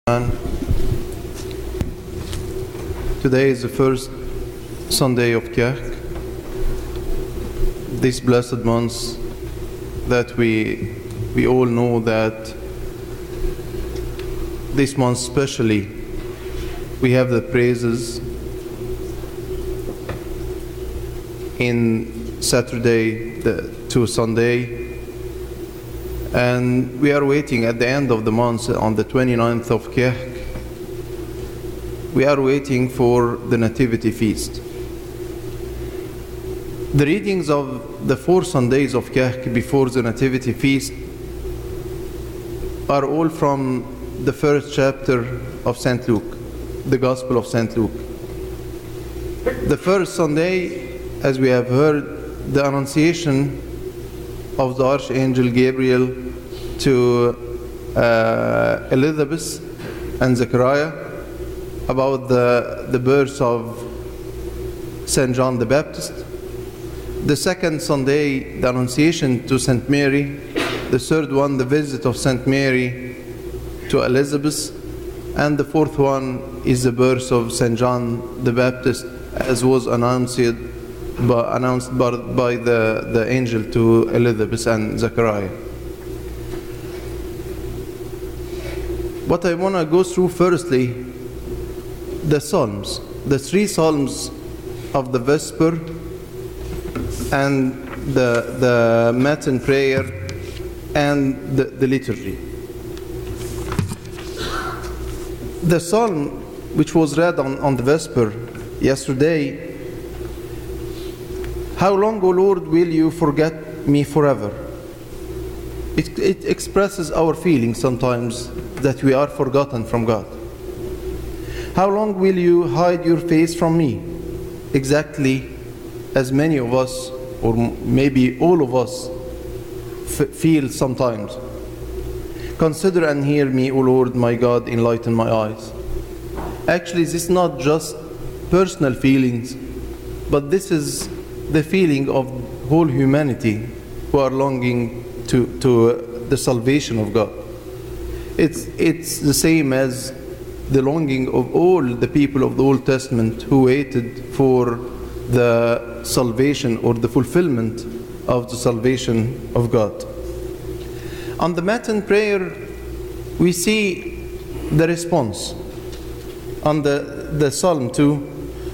Today is the first Sunday of Kerk, this blessed month that we all know that this month especially we have the praises in Saturday to Sunday, and we are waiting at the end of the month on the 29th of Kerk. We are waiting for the Nativity Feast. The readings of the 4 Sundays of Kerk before the Nativity Feast are all from the first chapter of St. Luke, the Gospel of St. Luke. The first Sunday, as we have heard, the Annunciation of the Archangel Gabriel to Elizabeth and Zechariah about the birth of St. John the Baptist. The second Sunday, the Annunciation to St. Mary. The third one, the visit of St. Mary to Elizabeth. And the fourth one is the birth of St. John the Baptist, as was announced by the angel to Elizabeth and Zechariah. What I want to go through firstly, the Psalms, the 3 Psalms of the Vesper and the Matin prayer and the liturgy. The Psalm which was read on the Vesper yesterday, "How long, O Lord, will you forget me forever?" It expresses our feelings sometimes that we are forgotten from God. How long will you hide your face from me? Exactly as many of us, or maybe all of us, feel sometimes. Consider and hear me, O Lord, my God, enlighten my eyes. Actually, this is not just personal feelings, but this is the feeling of whole humanity who are longing to the salvation of God. It's the same as the longing of all the people of the Old Testament who waited for the salvation or the fulfillment of the salvation of God. On the Matin prayer, we see the response on the Psalm 2.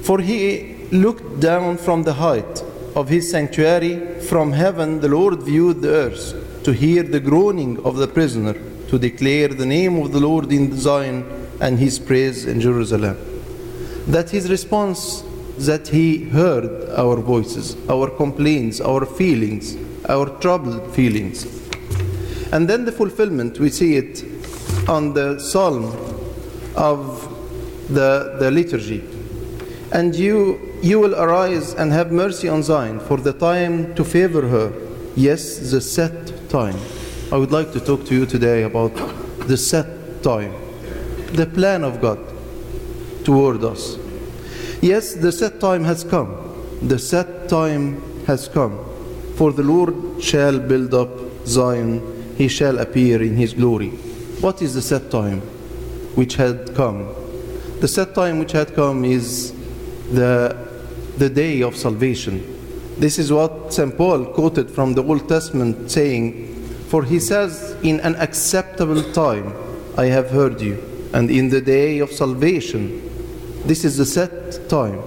"For he looked down from the height of his sanctuary, from heaven the Lord viewed the earth, to hear the groaning of the prisoner, to declare the name of the Lord in Zion, and his praise in Jerusalem." That his response, that he heard our voices, our complaints, our feelings, our troubled feelings. And then the fulfillment, we see it on the Psalm of the liturgy. "And you will arise and have mercy on Zion, for the time to favor her, yes, the set time." I would like to talk to you today about the set time, the plan of God toward us. Yes, the set time has come. The set time has come. "For the Lord shall build up Zion, he shall appear in his glory." What is the set time which had come? The set time which had come is the day of salvation. This is what St. Paul quoted from the Old Testament, saying, "For he says, in an acceptable time I have heard you, and in the day of salvation." This is the set time.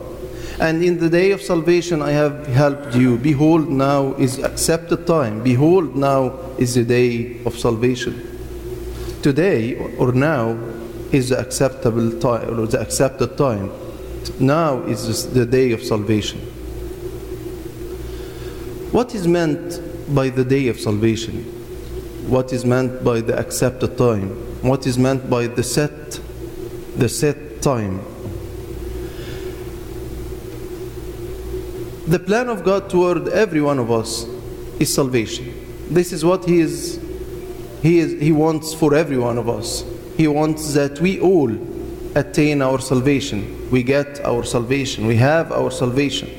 "And in the day of salvation I have helped you. Behold, now is accepted time. Behold, now is the day of salvation." Today, or now, is the acceptable time, or the accepted time. Now is the day of salvation. What is meant by the day of salvation? What is meant by the accepted time? What is meant by the set time? The plan of God toward every one of us is salvation. This is what He wants for every one of us. He wants that we all attain our salvation. We get our salvation. We have our salvation.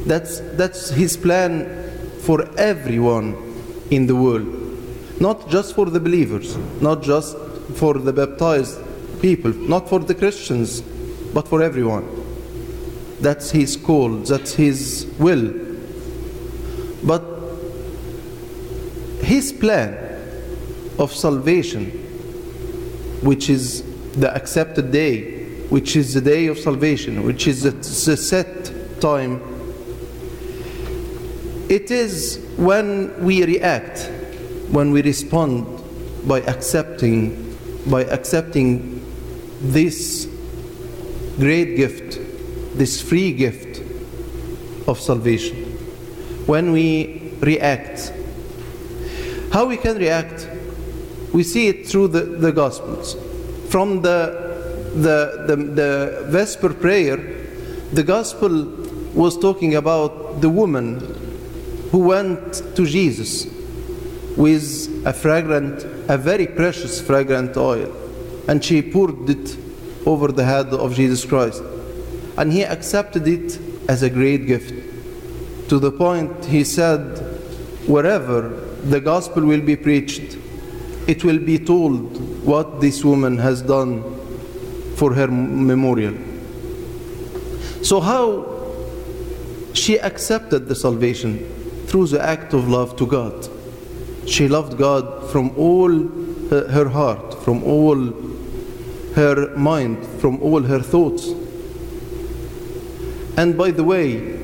That's His plan for everyone in the world. Not just for the believers, not just for the baptized, people, not for the Christians, but for everyone. That's his call, that's his will. But his plan of salvation, which is the accepted day, which is the day of salvation, which is the set time, it is when we react, when we respond by accepting this great gift, this free gift of salvation. When we react, how we can react? We see it through the Gospels. From the Vesper prayer, the Gospel was talking about the woman who went to Jesus with a very precious fragrant oil, and she poured it over the head of Jesus Christ. And he accepted it as a great gift, to the point he said, wherever the gospel will be preached, it will be told what this woman has done for her memorial. So how she accepted the salvation? Through the act of love to God. She loved God from all her heart, from all her mind, from all her thoughts. And by the way,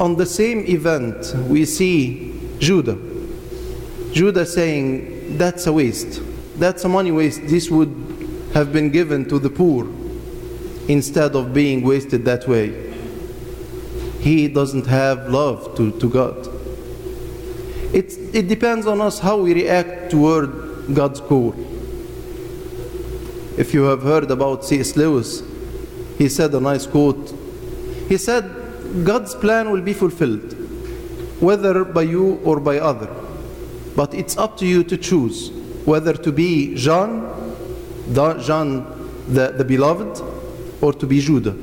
on the same event, we see Judah saying, that's a waste. That's a money waste. This would have been given to the poor instead of being wasted that way. He doesn't have love to God. It depends on us how we react toward God's call. If you have heard about C.S. Lewis, he said a nice quote. He said, God's plan will be fulfilled, whether by you or by other. But it's up to you to choose whether to be John the beloved, or to be Judah.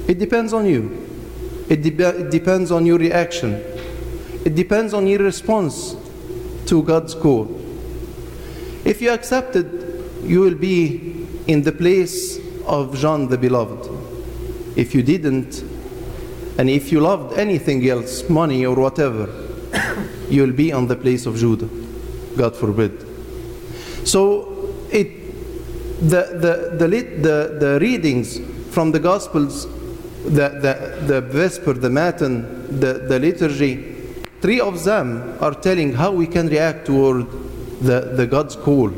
It depends on you. It depends on your reaction. It depends on your response to God's call. If you accept it, you will be in the place of John the beloved. If you didn't, and if you loved anything else, money or whatever, you will be on the place of Judah. God forbid. So the readings from the Gospels, the Vesper, the Matin, the liturgy, three of them are telling how we can react toward the God's call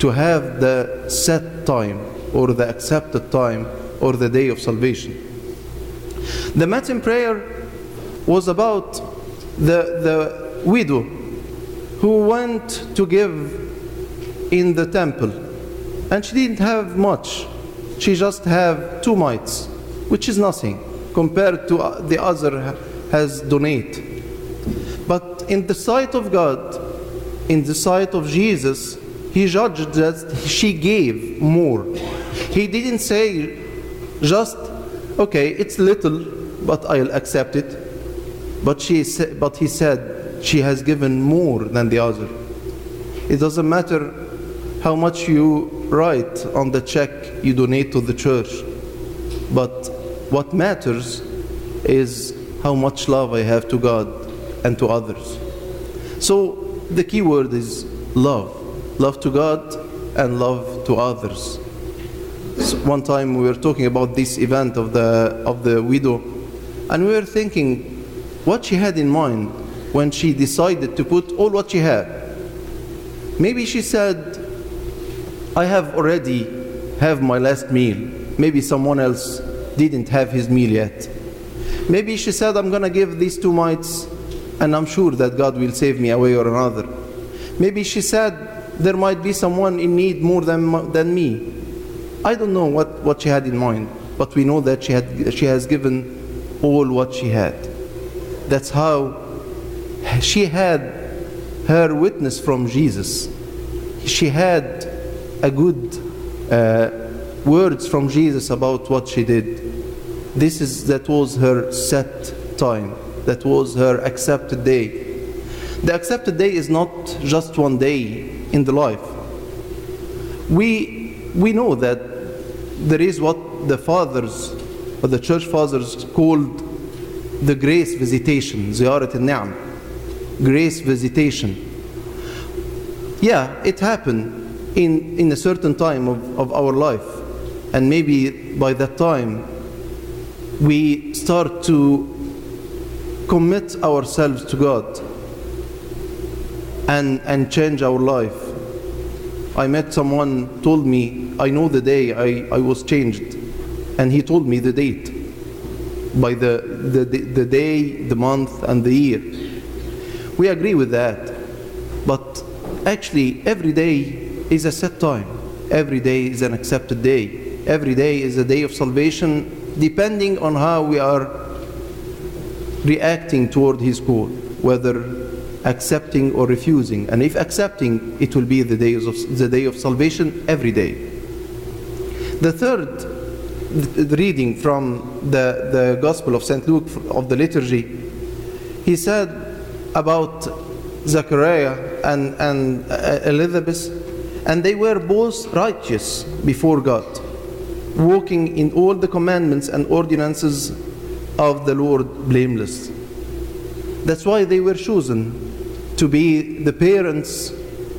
to have the set time or the accepted time or the day of salvation. The Matin prayer was about the widow who went to give in the temple, and she didn't have much. She just had 2 mites, which is nothing compared to the other has donate. But in the sight of God, in the sight of Jesus, he judged that she gave more. He didn't say just, okay, it's little, but I'll accept it. But he said she has given more than the other. It doesn't matter how much you write on the check you donate to the church, but what matters is how much love I have to God and to others. So the key word is love. Love to God and love to others. So one time we were talking about this event of the widow, and we were thinking what she had in mind when she decided to put all what she had. Maybe she said, I have already have my last meal. Maybe someone else didn't have his meal yet. Maybe she said, I'm going to give these 2 mites and I'm sure that God will save me a way or another. Maybe she said, there might be someone in need more than me. I don't know what she had in mind, but we know that she has given all what she had. That's how she had her witness from Jesus. She had a good words from Jesus about what she did. That was her set time. That was her accepted day. The accepted day is not just one day in the life. We we know that there is what the fathers, or the church fathers, called the grace visitation, ziyarat al-ni'am, grace visitation. Yeah, it happened in a certain time of our life, and maybe by that time we start to commit ourselves to God and change our life. I met someone, told me, I know the day I was changed, and he told me the date, by the day, the month, and the year. We agree with that, but actually every day is a set time. Every day is an accepted day. Every day is a day of salvation, depending on how we are reacting toward His call, whether accepting or refusing. And if accepting, it will be the day of salvation every day. The third reading from the Gospel of St. Luke of the liturgy, he said about Zechariah and Elizabeth, and they were both righteous before God, walking in all the commandments and ordinances of the Lord blameless. That's why they were chosen to be the parents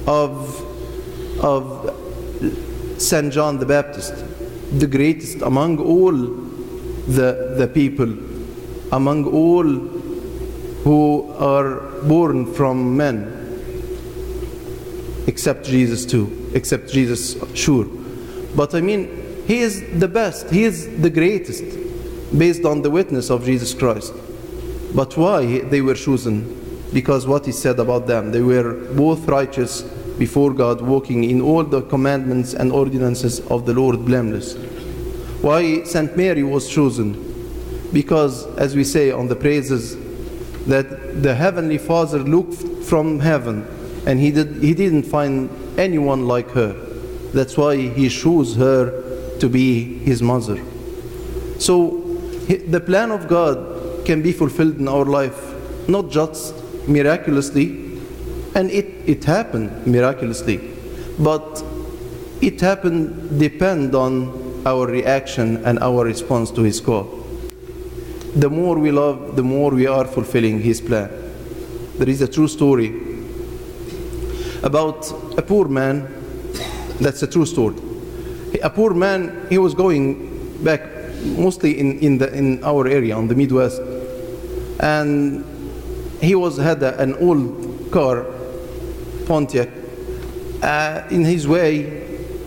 of St. John the Baptist, the greatest among all the people, among all who are born from men, except Jesus too, except Jesus, sure. But I mean, He is the best, He is the greatest, based on the witness of Jesus Christ. But why they were chosen? Because what He said about them, they were both righteous before God, walking in all the commandments and ordinances of the Lord blameless. Why Saint Mary was chosen? Because, as we say on the praises, that the Heavenly Father looked from heaven and He didn't find anyone like her. That's why He chose her to be His mother. So the plan of God can be fulfilled in our life, not just miraculously, and it happened miraculously, but it happened depend on our reaction and our response to His call. The more we love, the more we are fulfilling His plan. There is a true story about a poor man. That's a true story. A poor man, he was going back mostly in our area, on the Midwest, and he had an old car, Pontiac. In his way,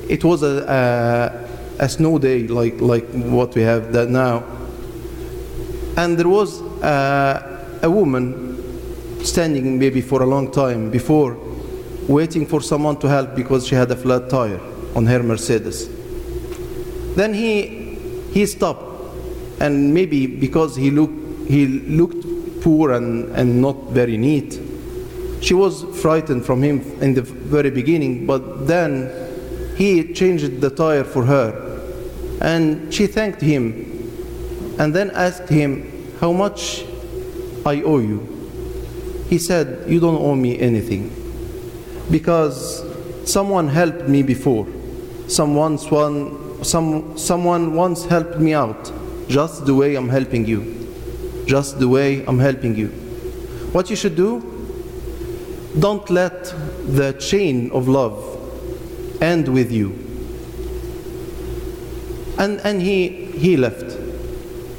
it was a snow day like what we have that now, and there was a woman standing maybe for a long time before, waiting for someone to help because she had a flat tire on her Mercedes. Then he stopped, and maybe because he looked poor and not very neat, she was frightened from him in the very beginning, but then he changed the tire for her, and she thanked him and then asked him, "How much I owe you?" He said, "You don't owe me anything, because someone helped me before. Someone once helped me out, just the way I'm helping you. Just the way I'm helping you. What you should do, don't let the chain of love end with you." And he left.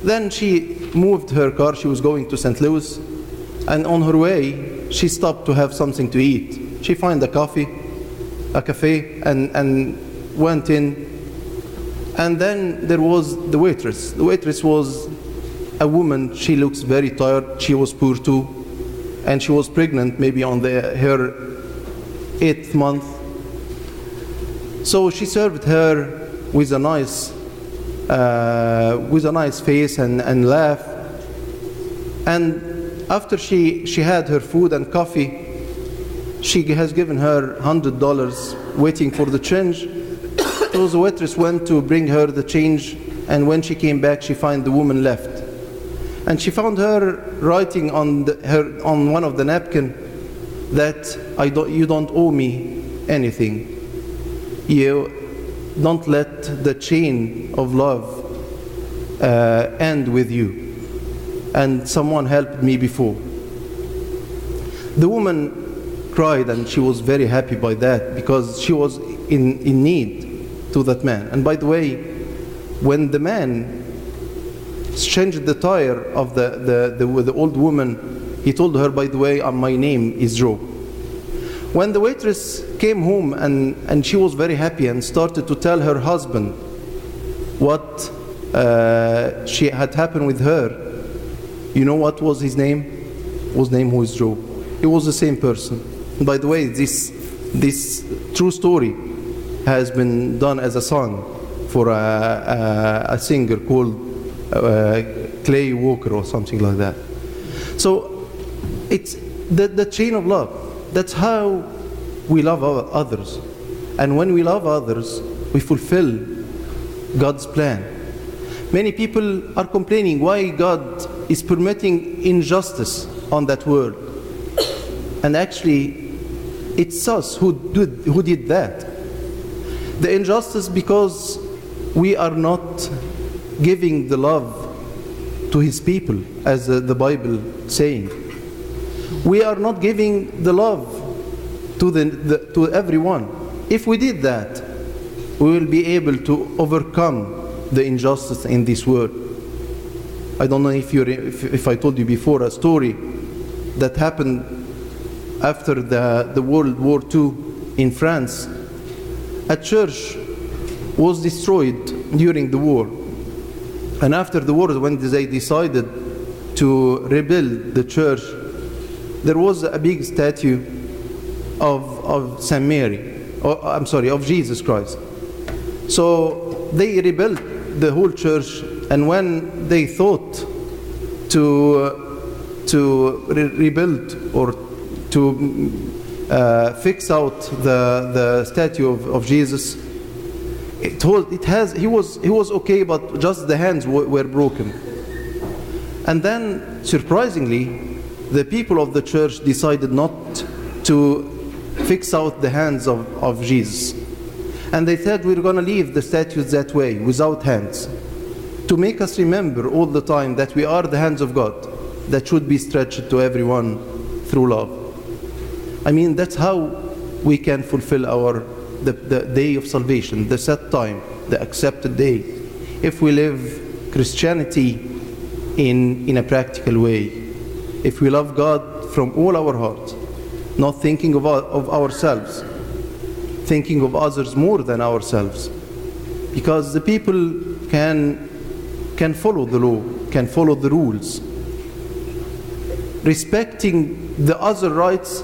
Then she moved her car. She was going to St. Louis, and on her way she stopped to have something to eat. She found a cafe, and went in. And then there was the waitress. The waitress was a woman. She looks very tired. She was poor too, and she was pregnant, maybe on her 8th month. So she served her with a nice face and laugh. And after she had her food and coffee, she has given her $100, waiting for the change. So the waitress went to bring her the change, and when she came back, she found the woman left. And she found her writing on one of the napkin that you don't owe me anything. don't let the chain of love end with you. And someone helped me before. The woman cried, and she was very happy by that, because she was in need to that man. And by the way, when the man changed the tire of the old woman, he told her, by the way, my name is Joe. When the waitress came home, and she was very happy and started to tell her husband what she had happened with her, you know what was his name? His name was Joe. It was the same person. And by the way, this true story has been done as a song for a singer called Clay Walker or something like that. So it's the chain of love. That's how we love others. And when we love others, we fulfill God's plan. Many people are complaining why God is permitting injustice on that world. And actually, it's us who did that. The injustice because we are not giving the love to His people, as the Bible saying. We are not giving the love to everyone. If we did that, we will be able to overcome the injustice in this world. I don't know if I told you before a story that happened after the World War II in France. A church was destroyed during the war. And after the war, when they decided to rebuild the church, there was a big statue of Saint Mary, of Jesus Christ. So they rebuilt the whole church, and when they thought to rebuild or to fix out the statue of Jesus, he was okay, but just the hands were broken. And then, surprisingly, the people of the church decided not to fix out the hands of Jesus. And they said, we're going to leave the statues that way, without hands, to make us remember all the time that we are the hands of God that should be stretched to everyone through love. I mean, that's how we can fulfill the day of salvation, the set time, the accepted day, if we live Christianity in a practical way. If we love God from all our heart, not thinking of ourselves, thinking of others more than ourselves. Because the people can follow the law, can follow the rules, respecting the other rights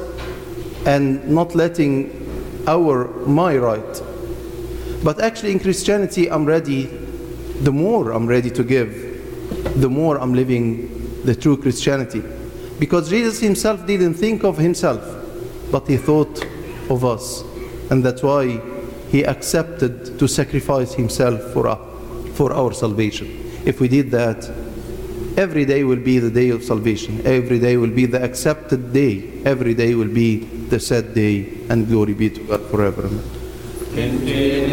and not letting my right. But actually in Christianity, the more I'm ready to give, the more I'm living the true Christianity. Because Jesus himself didn't think of himself, but he thought of us. And that's why he accepted to sacrifice himself for our salvation. If we did that, every day will be the day of salvation. Every day will be the accepted day. Every day will be the set day. And glory be to God forever. Amen.